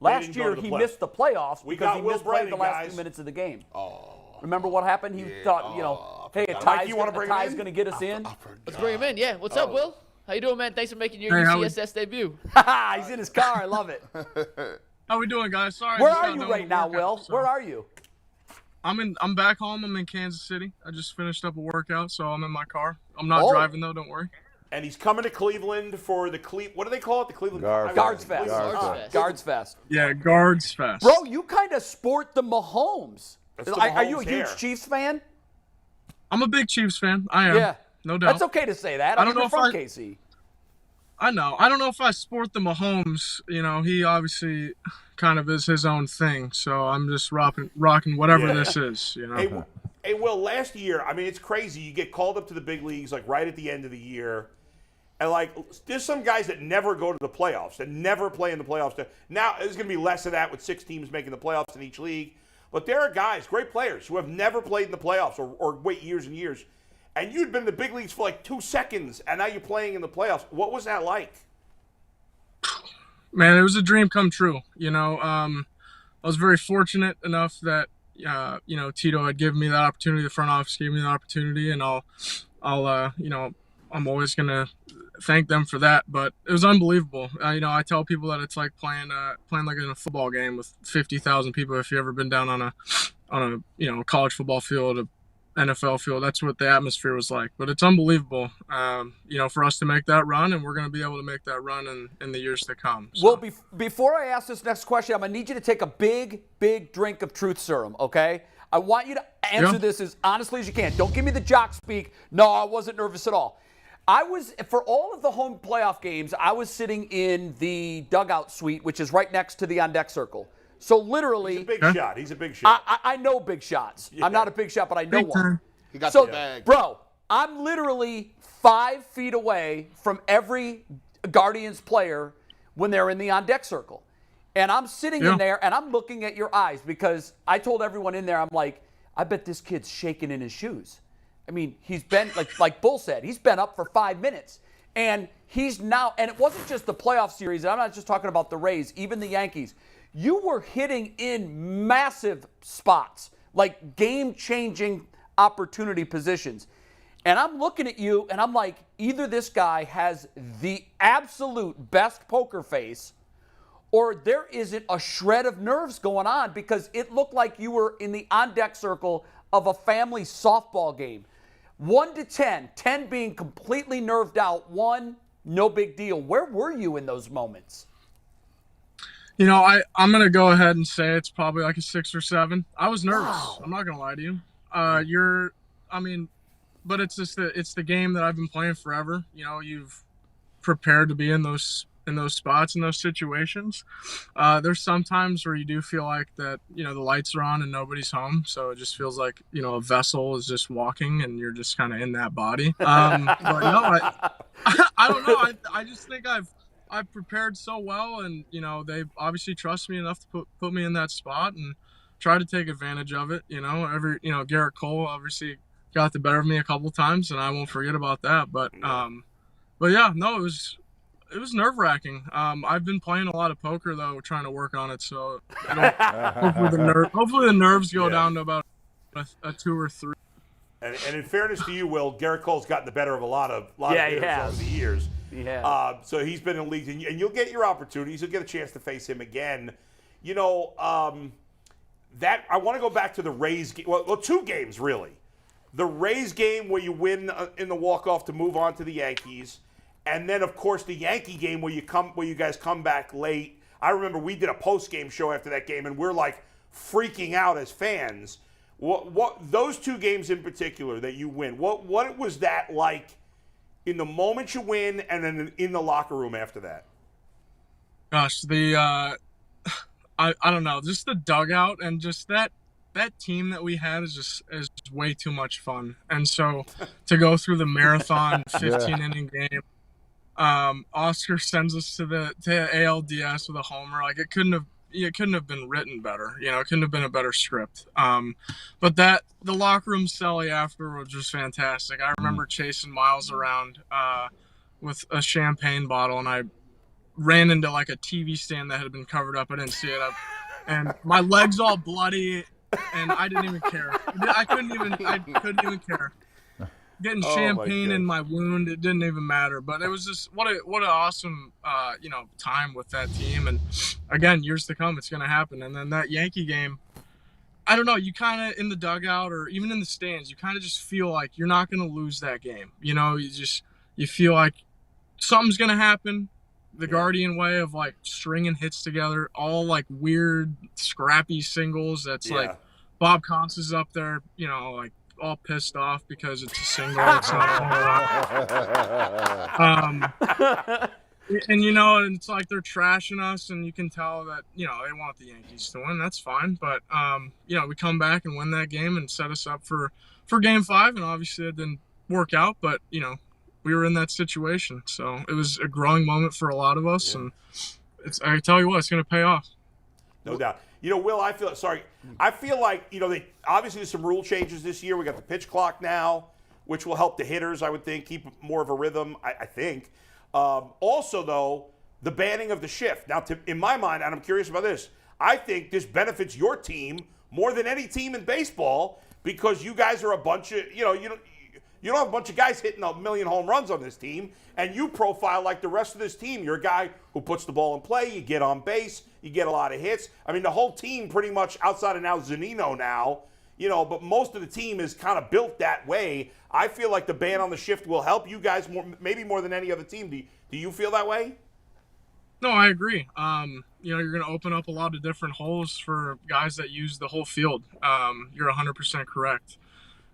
Last year, he missed the playoffs because he missed playing the last 2 minutes of the game. Oh. Remember what happened? He thought, hey, a tie's going to get us in. Let's bring him in. Yeah. What's up, Will? How you doing, man? Thanks for making your UCSS debut. He's in his car. I love it. How we doing, guys? Sorry. Where are you right now, Will? Where are you? I'm back home. I'm in Kansas City. I just finished up a workout, so I'm in my car. I'm not driving though. Don't worry. And he's coming to Cleveland for the what do they call it? The Cleveland Guards Fest. Guards Fest. Yeah, Guards Fest. Bro, you kind of sport the Mahomes. Are you a huge hair. Chiefs fan? I'm a big Chiefs fan. I am. Yeah. No doubt. That's okay to say that. I don't know if you're from KC. I know. I don't know if I sport the Mahomes. You know, he obviously kind of is his own thing. So I'm just rocking whatever this is. You know. Hey, Will. Last year, I mean, it's crazy. You get called up to the big leagues like right at the end of the year, and like there's some guys that never go to the playoffs, that never play in the playoffs. Now there's going to be less of that with 6 teams making the playoffs in each league. But there are guys, great players, who have never played in the playoffs or wait years and years. And you'd been in the big leagues for like 2 seconds, and now you're playing in the playoffs. What was that like? Man, it was a dream come true. You know, I was very fortunate enough that, you know, Tito had given me that opportunity. The front office gave me that opportunity, and I'll you know, I'm always going to thank them for that. But it was unbelievable. You know, I tell people that it's like playing like in a football game with 50,000 people. If you've ever been down on a you know, college football field, a NFL field, that's what the atmosphere was like. But it's unbelievable, you know, for us to make that run, and we're going to be able to make that run in the years to come. So. Well, before I ask this next question, I'm going to need you to take a big drink of truth serum, okay? I want you to answer this as honestly as you can. Don't give me the jock speak. No, I wasn't nervous at all. For all of the home playoff games, I was sitting in the dugout suite, which is right next to the on-deck circle. So literally, he's a big shot. He's a big shot. I know big shots. Yeah. I'm not a big shot, but I know one. He got the bag. Bro, I'm literally 5 feet away from every Guardians player when they're in the on-deck circle. And I'm sitting in there, and I'm looking at your eyes because I told everyone in there, I'm like, I bet this kid's shaking in his shoes. I mean, he's been, like Bull said, he's been up for 5 minutes. And he's now, and it wasn't just the playoff series, and I'm not just talking about the Rays, even the Yankees. You were hitting in massive spots, like game-changing opportunity positions. And I'm looking at you, and I'm like, either this guy has the absolute best poker face, or there isn't a shred of nerves going on, because it looked like you were in the on-deck circle of a family softball game. 1 to 10, 10 being completely nerved out, 1, no big deal. Where were you in those moments? You know, I'm going to go ahead and say it's probably like a 6 or 7. I was nervous. Wow. I'm not going to lie to you. But it's just it's the game that I've been playing forever. You know, you've prepared to be in those spots, in those situations. There's some times where you do feel like that, you know, the lights are on and nobody's home. So it just feels like, you know, a vessel is just walking and you're just kind of in that body. But no, I don't know. I just think I've prepared so well, and you know, they obviously trust me enough to put me in that spot and try to take advantage of it. You know, Garrett Cole obviously got the better of me a couple of times, and I won't forget about that. But yeah, no, it was nerve-wracking. I've been playing a lot of poker though, trying to work on it. So hopefully the nerves go down to about a 2 or 3. And in fairness to you, Will, Garrett Cole's gotten the better of a lot of hitters over the years. Yeah. So he's been in leagues, and you'll get your opportunities. You'll get a chance to face him again. You know, that I want to go back to the Rays game. Well, 2 games really. The Rays game where you win in the walk-off to move on to the Yankees, and then of course the Yankee game where you guys come back late. I remember we did a post-game show after that game, and we're like freaking out as fans. What those 2 games in particular that you win? What was that like? In the moment you win, and then in the locker room after that? Gosh, I don't know, just the dugout and just that team that we had is way too much fun. And so to go through the marathon 15-inning game, Oscar sends us to ALDS with a homer. Like it couldn't have been written better. You know, it couldn't have been a better script. But the locker room celly after was just fantastic. I remember chasing Miles around with a champagne bottle, and ran into like a TV stand that had been covered up. I didn't see it up, and my leg's all bloody, and I didn't even care. I couldn't even care. Getting champagne in my wound, it didn't even matter. But it was just what an awesome time with that team. And again, years to come, it's gonna happen. And then that Yankee game, I don't know, you kind of in the dugout or even in the stands, you kind of just feel like you're not gonna lose that game. You feel like something's gonna happen. The Guardian way of like stringing hits together, all like weird scrappy singles. That's like Bob Contz is up there, like all pissed off because it's a single. It's not and it's like they're trashing us, and you can tell that they want the Yankees to win. That's fine, but we come back and win that game and set us up for Game 5, and obviously it didn't work out, but we were in that situation, so it was a growing moment for a lot of us, and I tell you what, it's going to pay off. No doubt. Will, I feel like, they obviously there's some rule changes this year. We got the pitch clock now, which will help the hitters, I would think, keep more of a rhythm, I think. Also, though, the banning of the shift. Now, in my mind, and I'm curious about this, I think this benefits your team more than any team in baseball because you guys are a bunch of, you don't have a bunch of guys hitting a million home runs on this team, and you profile like the rest of this team. You're a guy who puts the ball in play, you get on base, you get a lot of hits. I mean, the whole team pretty much, outside of now Zunino now, but most of the team is kind of built that way. I feel like the ban on the shift will help you guys maybe more than any other team. Do you feel that way? No, I agree. You're going to open up a lot of different holes for guys that use the whole field. You're 100% correct.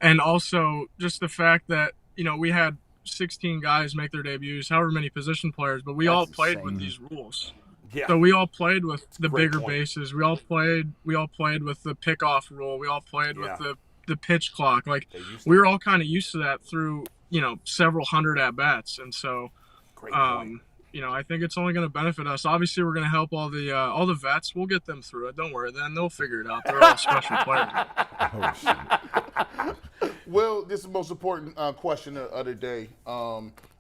And also just the fact that, we had 16 guys make their debuts, however many position players, but we all played with these rules. Yeah. So we all played with the bigger bases. We all played with the pickoff rule. We all played with the pitch clock. Like we were all kind of used to that through, several hundred at bats. And so, I think it's only going to benefit us. Obviously, we're going to help all the vets. We'll get them through it. Don't worry. Then they'll figure it out. They're all special players. Oh, shit. Well, this is the most important question of the day.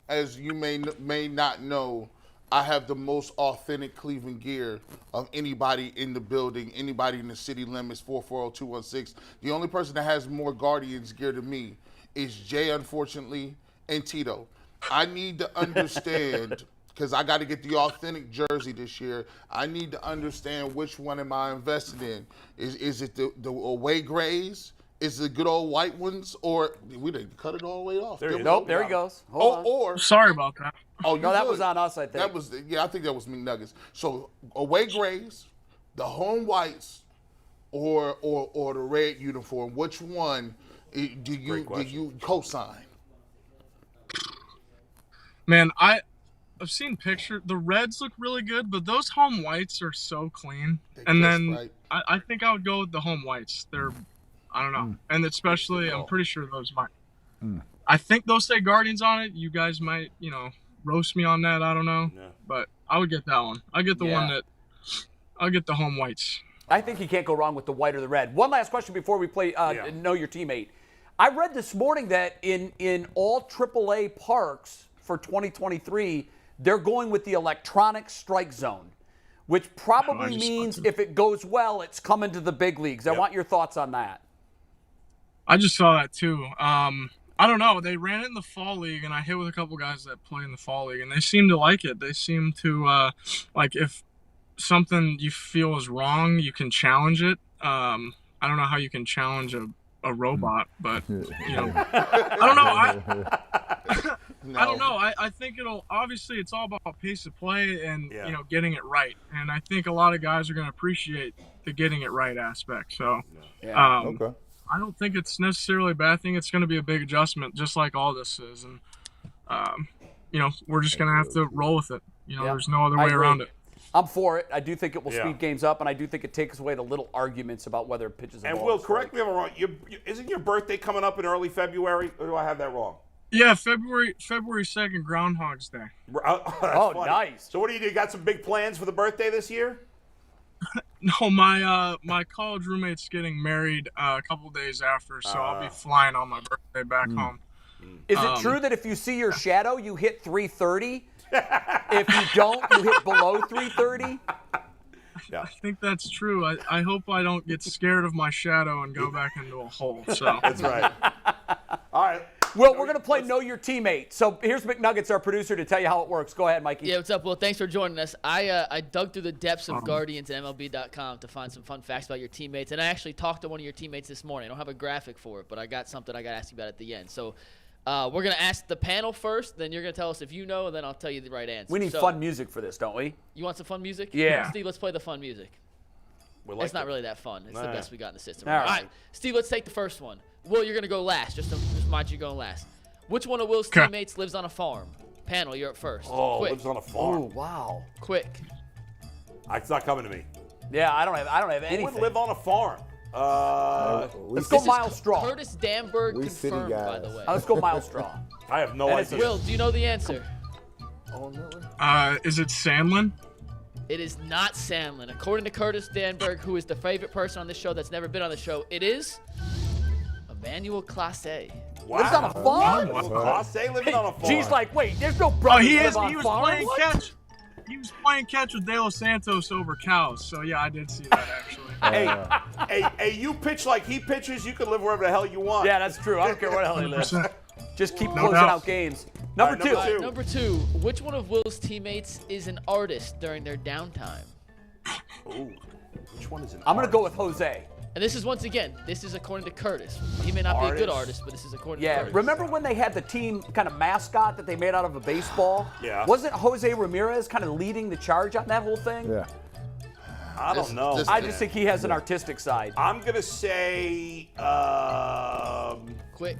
As you may not know, I have the most authentic Cleveland gear of anybody in the building, anybody in the city limits, 440-216. The only person that has more Guardians gear than me is Jay, unfortunately, and Tito. I need to understand, because I got to get the authentic jersey this year, I need to understand which one am I invested in. Is it the away grays? Is it good old white ones? Or we didn't cut it all the way off? There he goes. Hold on. Or sorry about that. Oh, no, that was on us, I think. That was I think that was McNuggets. So away grays, the home whites, or the red uniform. Which one do you co-sign? Man, I've seen pictures. The reds look really good, but those home whites are so clean. I think I would go with the home whites. I don't know. And especially, I'm pretty sure those might. I think they'll say Guardians on it. You guys might, roast me on that. I don't know. Yeah. But I would get that one. I'll get I'll get the home whites. I think you can't go wrong with the white or the red. One last question before we play Know Your Teammate. I read this morning that in all AAA parks for 2023, they're going with the electronic strike zone, which probably means if it goes well, it's coming to the big leagues. I want your thoughts on that. I just saw that too. I don't know. They ran it in the fall league, and I hit with a couple guys that play in the fall league, and they seem to like it. They seem to like if something you feel is wrong, you can challenge it. I don't know how you can challenge a robot, but I don't know. I don't know. I think obviously it's all about pace of play and getting it right. And I think a lot of guys are going to appreciate the getting it right aspect. So okay. I don't think it's necessarily a bad thing. It's going to be a big adjustment, just like all this is. And we're just going to have to roll with it. There's no other way around it. I'm for it. I do think it will speed games up, and I do think it takes away the little arguments about whether pitches are. And Will, correct me if I'm wrong. Isn't your birthday coming up in early February, or do I have that wrong? Yeah, February 2nd, Groundhog's Day. Oh, nice. So what do? You got some big plans for the birthday this year? No, my college roommate's getting married a couple days after, so I'll be flying on my birthday back home. Is it true that if you see your shadow, you hit 330? If you don't, you hit below 330. Yeah. I think that's true. I hope I don't get scared of my shadow and go back into a hole. So That's right. All right. Well, we're going to play Know Your Teammate. So here's McNuggets, our producer, to tell you how it works. Go ahead, Mikey. Yeah, what's up, Will? Thanks for joining us. I dug through the depths of Guardians and MLB.com to find some fun facts about your teammates, and I actually talked to one of your teammates this morning. I don't have a graphic for it, but I got something I got to ask you about at the end. So we're going to ask the panel first, then you're going to tell us if you know, and then I'll tell you the right answer. We need fun music for this, don't we? You want some fun music? Yeah. Steve, let's play the fun music. It's not really that fun. It's the best we got in the system. All right. Steve, let's take the first one. Will, you're going to go last. Just mind you going last. Which one of Will's teammates lives on a farm? Panel, you're up first. Oh, Quick. lives on a farm. Oh, wow. Quick. It's not coming to me. Yeah, I don't have anything. Who would live on a farm? Let's go Miles Straw. Curtis Danberg We confirmed, city by guys. the way. Let's go Miles Straw. I have no idea. Will, do you know the answer? Oh, no. is it Sandlin? It is not Sandlin. According to Curtis Danberg, who is the favorite person on this show that's never been on the show, it is Emmanuel Clase. Wow. Lives on a farm? Clase living on a farm. G's like, wait, there's no Oh, brothers he live on was farms? playing What? catch. He was playing catch with De Los Santos over cows. So yeah, I did see that actually. Hey, you pitch like he pitches, you can live wherever the hell you want. Yeah, that's true. I don't care where the hell he lives. 100%. Just keep No closing doubt. out games. Number All right, two. Number two, which one of Will's teammates is an artist during their downtime? Ooh, which one is an I'm going to go with artist? Jose. And this is, once again, this is according to Curtis. He may not be a good Artist. artist, but this is according to Yeah, Curtis. remember when they had the team kind of mascot that they made out of a baseball? Yeah. Wasn't Jose Ramirez kind of leading the charge on that whole thing? Yeah. I don't know. I just think he has an artistic side. I'm going to say Quick.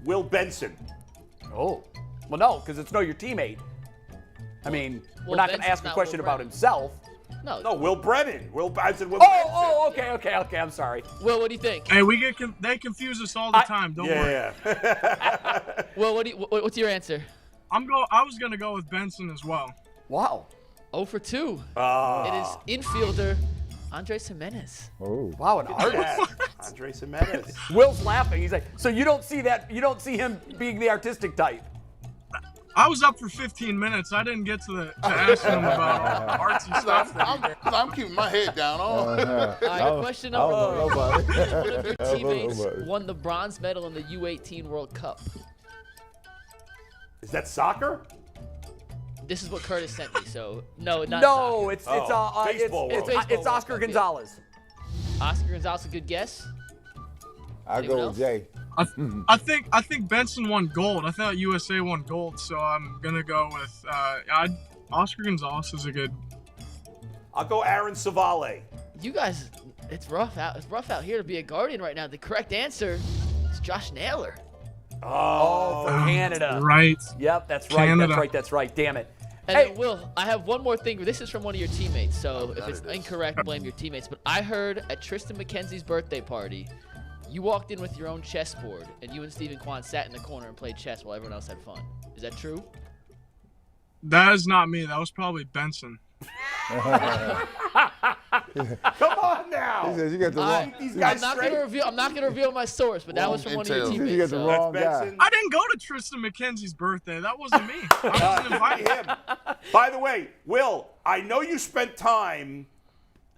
Will Benson. Oh. Well, no, because it's Know Your Teammate. I mean, we're Will not going to Benson's ask a not question Will about Brennan. himself. No, Will Brennan. I said Will Benson. Oh, okay, I'm sorry. Will, what do you think? Hey, they confuse us all the time. Don't worry. Yeah. Will, what's your answer? I was gonna go with Benson as well. Wow. 0 for 2. Oh. It is infielder Andres Jimenez. Oh. Wow, an artist. Yeah. Andre Jimenez. Will's laughing. He's like, so you don't see him being the artistic type. I was up for 15 minutes. I didn't get to ask him about all the artsy stuff. I'm keeping my head down. All right, question number I don't 3. know Which one of your I don't know teammates about it. won the bronze medal in the U18 World Cup? Is that soccer? This is what Curtis sent me, so no, not No, soccer. Baseball world. it's Oscar World Cup, yeah. Gonzalez. Oscar Gonzalez, a good guess. I Anyone go else? with Jay. I think Benson won gold. I thought USA won gold, so I'm gonna go with Oscar Gonzalez is a good. I'll go Aaron Savale. You guys, it's rough out. It's rough out here to be a Guardian right now. The correct answer is Josh Naylor. Oh, for Canada. Right. Yep, that's right. Canada. That's right. Damn it. And Hey. then, Will, I have one more thing. This is from one of your teammates, so if it's it is. incorrect, blame your teammates. But I heard at Tristan McKenzie's birthday party, you walked in with your own chessboard, and you and Stephen Kwan sat in the corner and played chess while everyone else had fun. Is that true? That is not me. That was probably Benson. Come on now. He says you got the All wrong. right. These guys I'm not gonna reveal my source, but that was from one of your Wrong teammates. You got the so- wrong That's guy. Benson. I didn't go to Tristan McKenzie's birthday. That wasn't me. I wasn't invited. him. By the way, Will, I know you spent time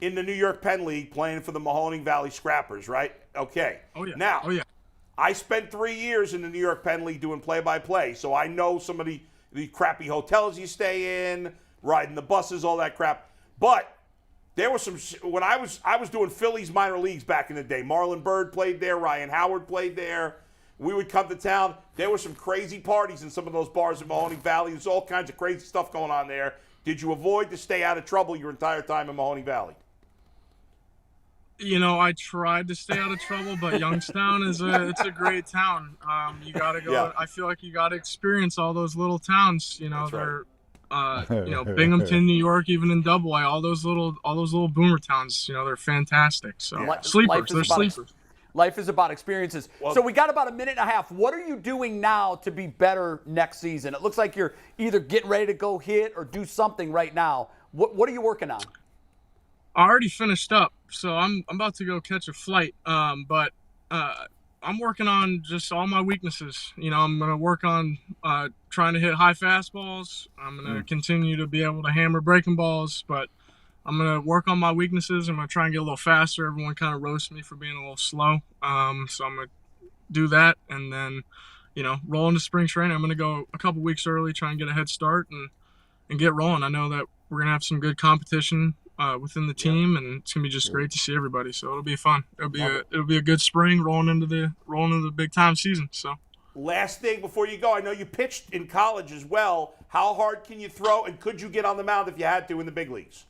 in the New York Penn League playing for the Mahoning Valley Scrappers, right? Okay. Oh yeah. Now, Oh yeah. I spent 3 years in the New York Penn League doing play-by-play, so I know some of the crappy hotels you stay in, riding the buses, all that crap. But there was some when I was doing Phillies minor leagues back in the day. Marlon Byrd played there, Ryan Howard played there. We would come to town. There were some crazy parties in some of those bars in Mahoning Valley. There's all kinds of crazy stuff going on there. Did you avoid to stay out of trouble your entire time in Mahoning Valley? You know, I tried to stay out of trouble, but Youngstown it's a great town. You gotta go. Yeah. I feel like you gotta experience all those little towns. You know, That's right. they're Binghamton, New York, even in Double A, all those little boomer towns. You know, they're fantastic. So Li- sleepers, life is they're about sleepers. Life is about experiences. Well- So we got about a minute and a half. What are you doing now to be better next season? It looks like you're either getting ready to go hit or do something right now. What are you working on? I already finished up, so I'm about to go catch a flight. But I'm working on just all my weaknesses. You know, I'm going to work on trying to hit high fastballs. I'm going to continue to be able to hammer breaking balls, but I'm going to work on my weaknesses. I'm going to try and get a little faster. Everyone kind of roasts me for being a little slow. So I'm going to do that and then, you know, roll into spring training. I'm going to go a couple weeks early, try and get a head start and get rolling. I know that we're going to have some good competition within the team, and it's gonna be just great to see everybody. So it'll be fun. It'll be a good spring rolling into the big time season. So last thing before you go, I know you pitched in college as well. How hard can you throw, and could you get on the mound if you had to in the big leagues?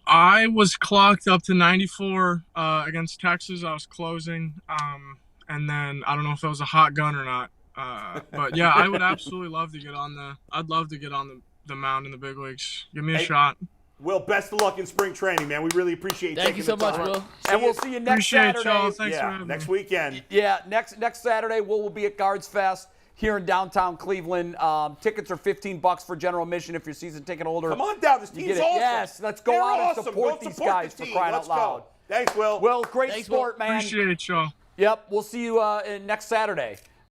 I was clocked up to 94 against Texas. I was closing, and then I don't know if it was a hot gun or not. But yeah, I would absolutely love to get on the mound in the big leagues. Give me a shot. Will, best of luck in spring training, man. We really appreciate you taking the time. Thank you so much, Will. And we'll see you next Saturday. Y'all. Thanks for having next me. weekend. Yeah, next Saturday we'll be at Guards Fest here in downtown Cleveland. Tickets are $15 for general admission if you're season ticket holder. Come on down. This team's awesome. Yes, let's go out and support these guys for crying out loud. Thanks, Will. Will, great sport, man. Appreciate y'all. Yep, we'll see you next Saturday.